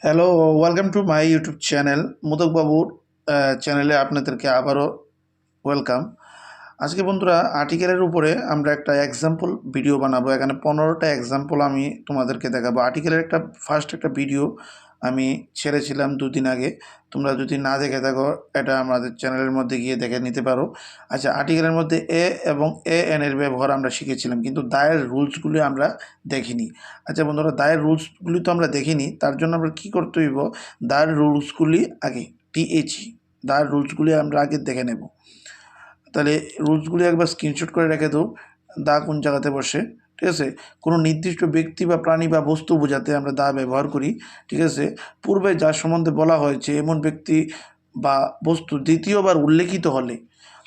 Hello, welcome to my YouTube channel. Modak বাবুর চ্যানেলে আপনাদেরকে আবারও ওয়েলকাম। আজকে বন্ধুরা আর্টিকেলের উপরে আমরা একটা এক্সাম্পল ভিডিও বানাবো। এখানে 15টা এক্সাম্পল আমি তোমাদেরকে দেখাবো। আর্টিকেলের ফার্স্ট একটা ভিডিও আমি ছেড়েছিলাম 2 দিন আগে। তোমরা যদি না দেখে থাকো এটা আমাদের চ্যানেলের মধ্যে গিয়ে দেখে নিতে পারো। আচ্ছা, আর্টিকেলের মধ্যে এ এবং এ এন এর ব্যবহার আমরা শিখেছিলাম, কিন্তু দায়ের রুলসগুলি আমরা দেখিনি। আচ্ছা বন্ধুরা, দায়ের রুলসগুলি তো আমরা দেখিনি, তার জন্য আমরা কী করতে হইব, দায়ের রুলসগুলি আগে টিএইচই দায়ের রুলসগুলি আমরা আগে দেখে নেব। তাহলে রুলসগুলি একবার স্ক্রিনশট করে রেখে দাও, দা কোন জায়গাতে বসে। ঠিক আছে, কোনো নির্দিষ্ট ব্যক্তি বা প্রাণী বা বস্তু বোঝাতে আমরা দা ব্যবহার করি। ঠিক আছে, পূর্বে যার সম্বন্ধে বলা হয়েছে এমন ব্যক্তি বা বস্তু দ্বিতীয়বার উল্লেখিত হলে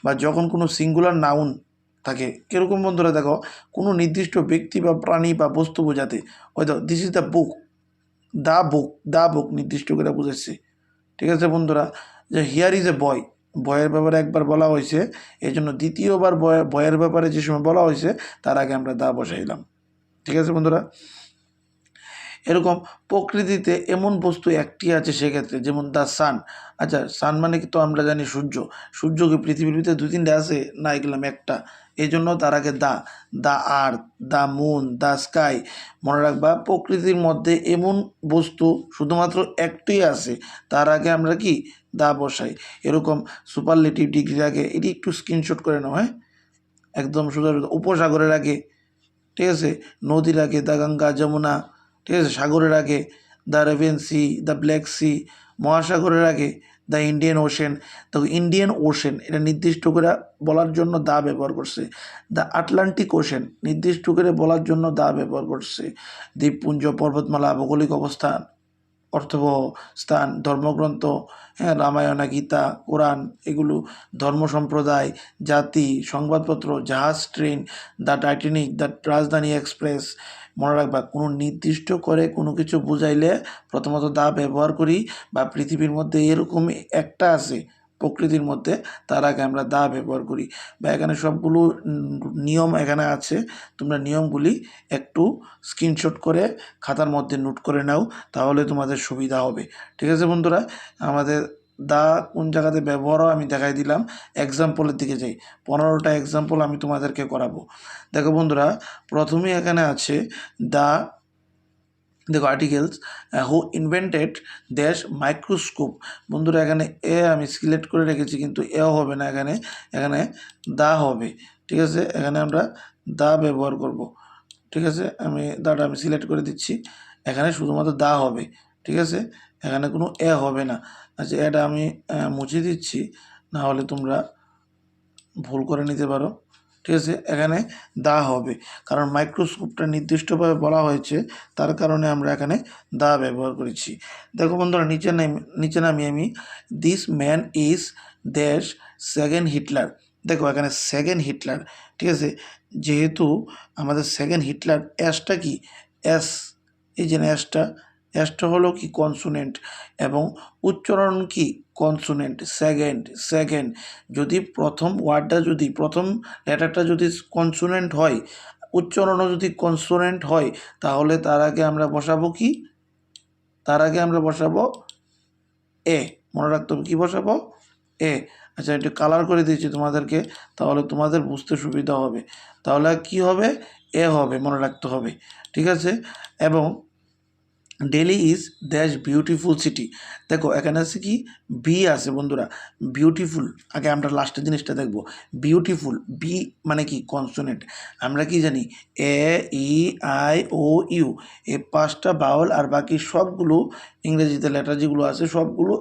বা যখন কোনো সিঙ্গুলার নাউন থাকে, কীরকম বন্ধুরা দেখো, কোনো নির্দিষ্ট ব্যক্তি বা প্রাণী বা বস্তু বোঝাতে, হয়তো this is the book, the book নির্দিষ্ট করে বুঝেছে। ঠিক আছে বন্ধুরা, যে হিয়ার ইজ এ বয়, বয়ের ব্যাপারে একবার বলা হয়েছে, এই জন্য দ্বিতীয়বার বয়ের ব্যাপারে যে সময় বলা হয়েছে তার আগে আমরা দা বসাইলাম। ঠিক আছে বন্ধুরা, এরকম প্রকৃতিতে এমন বস্তু একটি আছে সেক্ষেত্রে, যেমন দ্য সান। আচ্ছা, সান মানে কি তো আমরা জানি সূর্য। সূর্য কি পৃথিবীর ভিতরে 2-3টে আছে? না, এগুলাম একটা। এই জন্য তার আগে the earth, the moon, the sky. মনে রাখবা, প্রকৃতির মধ্যে এমন বস্তু শুধুমাত্র একটি আছে, তার আগে আমরা কি দা বসাই। এরকম সুপারলেটিভ ডিগ্রির আগে এটি একটু স্ক্রিনশট করে নাও। হ্যাঁ, একদম সোজা সোজা। উপসাগরের আগে, ঠিক আছে, নদীর আগে দ্য গঙ্গা যমুনা। ঠিক আছে, সাগরের আগে the Red Sea, the Black Sea. মহাসাগরের আগে দ্য ইন্ডিয়ান ওশেন। তো ইন্ডিয়ান ওশেন এটা নির্দিষ্ট করে বলার জন্য দা ব্যবহার করছে। দ্য আটলান্টিক ওশেন নির্দিষ্ট করে বলার জন্য দা ব্যবহার করছে। দ্বীপপুঞ্জ, পর্বতমালা, ভৌগোলিক অবস্থান, অর্থবহ স্থান, ধর্মগ্রন্থ, হ্যাঁ, রামায়ণা, গীতা, কোরআন, এগুলো ধর্ম সম্প্রদায়, জাতি, সংবাদপত্র, জাহাজ, ট্রেন, দ্য টাইটানিক, দ্য রাজধানী এক্সপ্রেস। মনে রাখবা, কোনো নির্দিষ্ট করে কোনো কিছু বুঝাইলে প্রথমত দা ব্যবহার করি, বা পৃথিবীর মধ্যে এরকম একটা আছে প্রকৃতির মধ্যে, তার আগে আমরা দা ব্যবহার করি। বা এখানে সবগুলো নিয়ম এখানে আছে, তোমরা নিয়মগুলি একটু স্ক্রিনশট করে খাতার মধ্যে নোট করে নাও, তাহলে তোমাদের সুবিধা হবে। ঠিক আছে বন্ধুরা, আমাদের দা কোন জায়গাতে ব্যবহারও আমি দেখাই দিলাম। এক্সাম্পলের দিকে যাই, 15টা এক্সাম্পল আমি তোমাদেরকে করাবো। দেখো বন্ধুরা, প্রথমে এখানে আছে দা, দেখো আর্টিকেলস, হু ইনভেন্টেড ড্যাশ মাইক্রোস্কোপ। বন্ধুরা, এখানে এ আমি সিলেক্ট করে রেখেছি, কিন্তু এও হবে না, এখানে এখানে দা হবে। ঠিক আছে, এখানে আমরা দা ব্যবহার করব। ঠিক আছে, দাটা আমি সিলেক্ট করে দিচ্ছি, এখানে শুধুমাত্র দা হবে। ঠিক আছে, এখানে কোনো এ হবে না। আচ্ছা, এটা আমি মুছে দিচ্ছি, না হলে তোমরা ভুল করে নিতে পারো। ঠিক আছে, এখানে দা হবে, কারণ মাইক্রোস্কোপটা নির্দিষ্টভাবে বলা হয়েছে, তার কারণে আমরা এখানে দা ব্যবহার করেছি। দেখো বন্ধুরা, নিচে নামি আমি, this man is dash second Hitler. দেখো এখানে সেকেন্ড হিটলার। ঠিক আছে, যেহেতু আমাদের সেকেন্ড হিটলার, অ্যাসটা কি, এস, এই যে অ্যাসটা, অ্যাসটা হলো কি কনসোনেন্ট, এবং উচ্চারণ কি কনসোনেন্ট। সেকেন্ড সেকেন্ড, যদি প্রথম ওয়ার্ডটা, যদি প্রথম লেটারটা যদি কনসোনেন্ট হয়, উচ্চারণও যদি কনসোনেন্ট হয়, তাহলে তার আগে আমরা বসাবো কি, তার আগে আমরা বসাবো এ। মনে রাখতে হবে কী বসাবো, এ। আচ্ছা, একটু কালার করে দিয়েছি তোমাদেরকে, তাহলে তোমাদের বুঝতে সুবিধা হবে। তাহলে কি হবে, এ হবে, মনে রাখতে হবে। ঠিক আছে, এবং দিল্লি ইজ দ্যাশ বিউটিফুল সিটি। দেখো এখানে আছে কি, বি আছে বন্ধুরা, বিউটিফুল। আগে আমরা লাস্টের জিনিসটা দেখব, বিউটিফুল, বি মানে কি কনসোনেন্ট। আমরা কি জানি, এ, ই, আই, ও, ইউ, এই 5টা বাউল, আর বাকি সবগুলো ইংরেজিতে লেটার যেগুলো আছে সবগুলো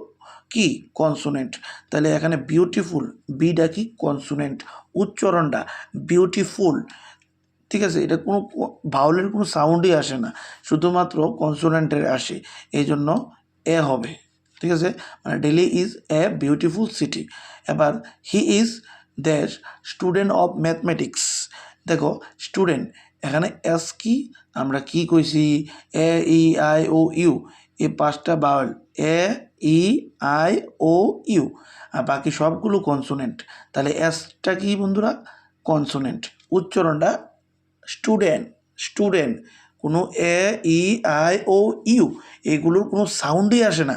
কি কনসোনেন্ট। তাহলে এখানে বিউটিফুল, বিটা কি কনসোনেন্ট, উচ্চারণটা বিউটিফুল। ঠিক আছে, এটা কোনো ভাওয়েলের কোনো সাউন্ডই আসে না, শুধুমাত্র কনসোনেন্টের আসে, এই জন্য এ হবে। ঠিক আছে, মানে Delhi is a beautiful city. এবার হি ইজ দ্যাশ স্টুডেন্ট অফ ম্যাথমেটিক্স। দেখো স্টুডেন্ট, এখানে এস কি, আমরা কি কইছি, এ, ই, আই, ও, ইউ, এই 5টা বাউল, এ, ই, আই, ও, ইউ, আর বাকি সবগুলো কনসোনেন্ট। তাহলে এসটা কি বন্ধুরা, কনসোনেন্ট, উচ্চারণটা স্টুডেন্ট, স্টুডেন্ট, কোনো এ ই আই ও ইউ এগুলোর কোনো সাউন্ডই আসে না।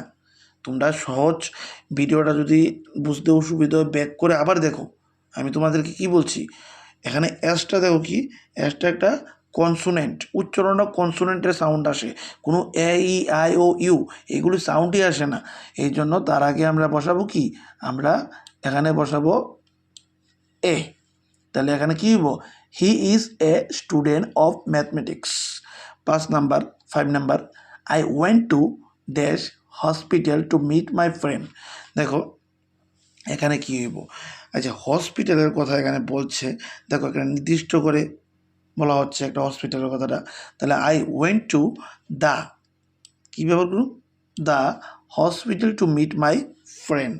তোমরা সহজ ভিডিওটা যদি বুঝতে অসুবিধা হয় ব্যাক করে আবার দেখো। আমি তোমাদেরকে কি বলছি, এখানে এসটা দেখো কি, এসটা একটা কনসোনেন্ট, উচ্চারণ কনসোনেন্টের সাউন্ড আসে, কোনো এ ই আই ও ইউ এগুলি সাউন্ডই আসে না। এই জন্য তার আগে আমরা বসাবো কি, আমরা এখানে বসাবো এ। তাহলে এখানে কি হইব, he is a student of mathematics. 5 number 5 number, I went to dash hospital to meet my friend. দেখো এখানে কি হইব, আচ্ছা হসপিটালের কথা এখানে বলছে, দেখো এখানে নির্দিষ্ট করে বলা হচ্ছে একটা হসপিটালের কথাটা। তাহলে আই ওয়েন্ট টু দ্য, কী ব্যবহার করুন, the hospital to meet my friend.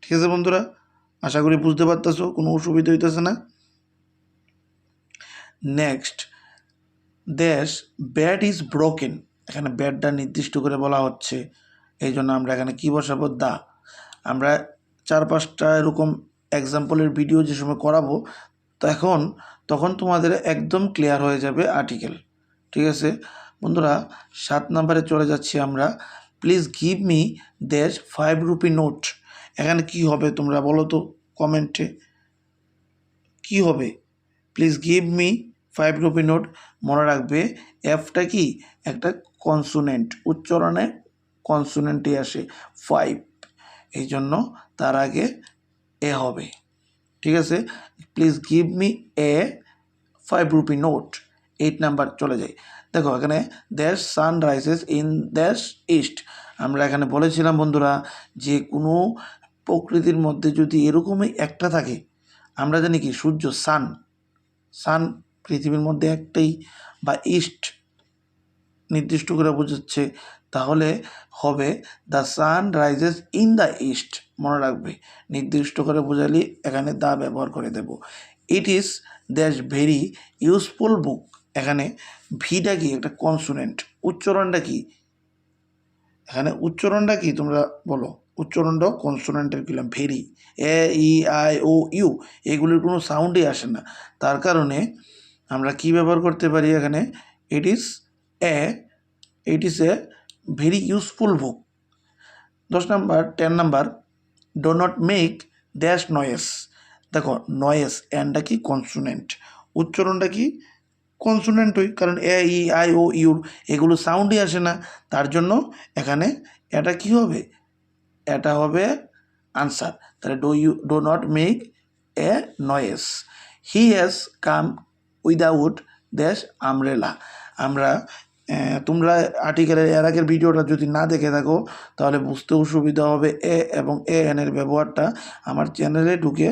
ঠিক আছে বন্ধুরা, আশা করি বুঝতে পারতেছো, কোনো অসুবিধা হইতেছে না। নেক্সট, দ্যাশ ব্যাট ইজ ব্রোকেন, এখানে ব্যাটটা নির্দিষ্ট করে বলা হচ্ছে, এই জন্য আমরা এখানে কী বসাবো, দা। আমরা 4-5টা এরকম এক্সাম্পলের ভিডিও যে সময় করাবো তখন তোমাদের একদম ক্লিয়ার হয়ে যাবে আর্টিকেল। ঠিক আছে বন্ধুরা, 7 নাম্বারে চলে যাচ্ছি আমরা। প্লিজ গিভ মি দ্যাশ 5 রুপি নোট। এখানে কি হবে তোমরা বলো তো কমেন্টে, কি হবে? Please give me 5 rupee note. মনে রাখবে এফটা কি একটা কনসোনেন্ট, উচ্চারণে কনসোনেন্টই আসে 5, এই জন্য তার আগে এ হবে। ঠিক আছে, please give me a 5 rupee note. 8 number চলে যাই। দেখো এখানে দ্যাশ সান রাইজেস ইন দ্যাশ ইস্ট। আমরা এখানে বলেছিলাম বন্ধুরা, যে কোনো প্রকৃতির মধ্যে যদি এরকমই একটা থাকে, আমরা জানি কি সূর্য, সান পৃথিবীর মধ্যে একটাই, বা ইস্ট নির্দিষ্ট করে বোঝাচ্ছে, তাহলে হবে the sun rises in the east. মনে রাখবে নির্দিষ্ট করে বোঝালে এখানে দা ব্যবহার করে দেব। ইট ইজ দ্যাশ ভেরি ইউজফুল বুক। এখানে ভিটা কি একটা কনসোনেন্ট, উচ্চারণটা কি, এখানে উচ্চারণটা কি তোমরা বলো, উচ্চারণটাও কনসোনেন্টের কিলাম, very, A E I O U এগুলির কোনো সাউন্ডই আসে না। তার কারণে আমরা কি ব্যবহার করতে পারি এখানে, it is a very useful book. 10 number 10 number, do not make dash noise. দেখো নয়েস, এনটা কি কনসোনেন্ট, উচ্চারণটা কি কনসোনেন্টই, কারণ এ ই আই ও ইউর এগুলো সাউন্ডই আসে না। তার জন্য এখানে এটা কি হবে, এটা হবে আনসার। তাহলে do not make a noise. He has come without dash umbrella. আমরা তোমরা আর্টিকেলের এর আগের ভিডিওটা যদি না দেখে থাকো তাহলে বুঝতে অসুবিধা হবে। এ এবং এ এনের ব্যবহারটা আমার চ্যানেলে ঢুকে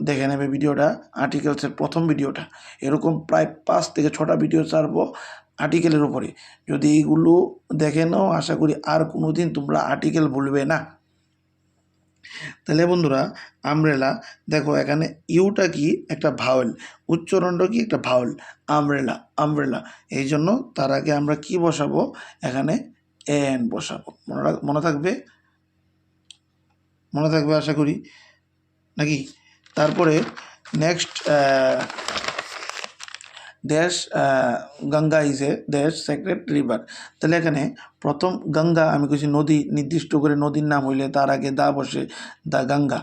দেখে নেবে ভিডিওটা, আর্টিকেলসের প্রথম ভিডিওটা। এরকম প্রায় 5 থেকে 6টা ভিডিও ছাড়বো আর্টিকেলের উপরে। যদি এইগুলো দেখে নাও আশা করি আর কোনো দিন তোমরা আর্টিকেল ভুলবে না। তাহলে বন্ধুরা আমব্রেলা, দেখো এখানে ইউটা কি একটা ভাওয়েল, উচ্চারণটা কি একটা ভাওয়েল, আমব্রেলা। এই জন্য তার আগে আমরা কি বসাবো, এখানে এন বসাবো। মনে থাকবে, আশা করি নাকি। তারপরে নেক্সট, দেশ গঙ্গা ইজ এ দেশ সেক্রেট রিভার। তাহলে এখানে প্রথম গঙ্গা, আমি কিছু নদী নির্দিষ্ট করে নদীর নাম হইলে তার আগে দা বসে, দ্য গঙ্গা।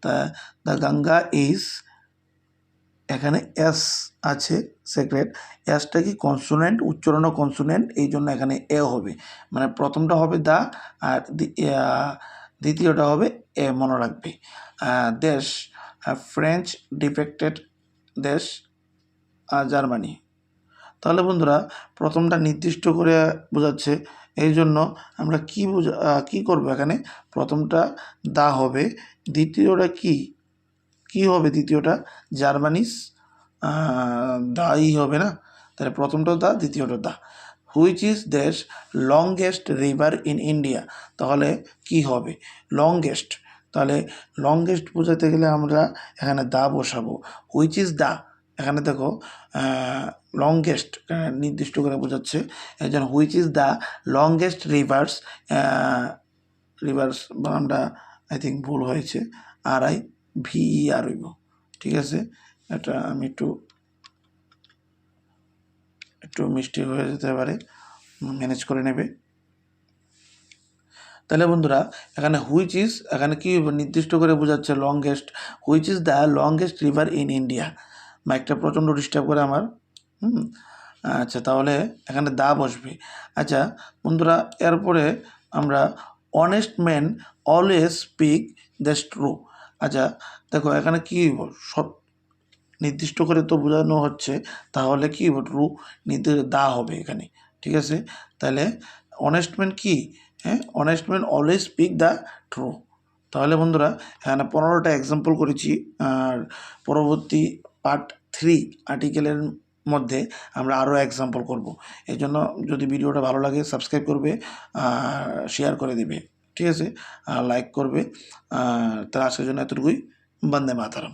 তা দ্য গঙ্গা ইজ, এখানে এস আছে সেক্রেট, এসটা কি কনসোনেন্ট, উচ্চারণও কনসোনেন্ট, এই জন্য এখানে এ হবে, মানে প্রথমটা হবে দা আর দ্বিতীয়টা হবে এ, মনে রাখবে। দেশ ফ্রেঞ্চ ডিফেক্টেড দেশ জার্মানি। তাহলে বন্ধুরা প্রথমটা নির্দিষ্ট করে বোঝাচ্ছে, এই জন্য আমরা কি করব, এখানে প্রথমটা দা হবে, দ্বিতীয়টা কি হবে, দ্বিতীয়টা জার্মানিস দাই হবে না, তাহলে প্রথমটা দা, দ্বিতীয়টা দা। হুইচ ইজ দেশ লংগেস্ট রিভার ইন ইন্ডিয়া। তাহলে কি হবে, লংগেস্ট, তাহলে লংগেস্ট বোঝাতে গেলে আমরা এখানে দা বসাবো। হুইচ ইজ দা, এখানে দেখো লংগেস্ট নির্দিষ্ট করে বোঝাচ্ছে, এই জন্য which is the longest rivers বানানটা আই থিঙ্ক ভুল হয়েছে, RIVER হইব। ঠিক আছে, এটা আমি একটু একটু মিষ্টি হয়ে যেতে পারে, ম্যানেজ করে নেবে। তাহলে বন্ধুরা এখানে হুইচ ইজ, এখানে কি নির্দিষ্ট করে বোঝাচ্ছে longest, which is the longest river in India. মাইকটা প্রচণ্ড ডিস্টার্ব করে আমার। আচ্ছা, তাহলে এখানে দা বসবে। আচ্ছা বন্ধুরা, এরপরে আমরা honest man always speak the true. আচ্ছা দেখো, এখানে কি সব নির্দিষ্ট করে তো বোঝানো হচ্ছে, তাহলে কি ট্রু নির্দিষ্ট দা হবে এখানে, ঠিক আছে। তাহলে অনেস্ট ম্যান কি, হ্যাঁ, honest man always speak the true. তাহলে বন্ধুরা এখানে 15টা এক্সাম্পল করেছি, আর পরবর্তী পার্ট 3 আর্টিকেলের মধ্যে আমরা আরও এক্সাম্পল করব। এই জন্য যদি ভিডিওটা ভালো লাগে সাবস্ক্রাইব করবে, শেয়ার করে দেবে, ঠিক আছে, আর লাইক করবে। তাহলে আজকের জন্য এতটুকুই। বন্দে মাতরম।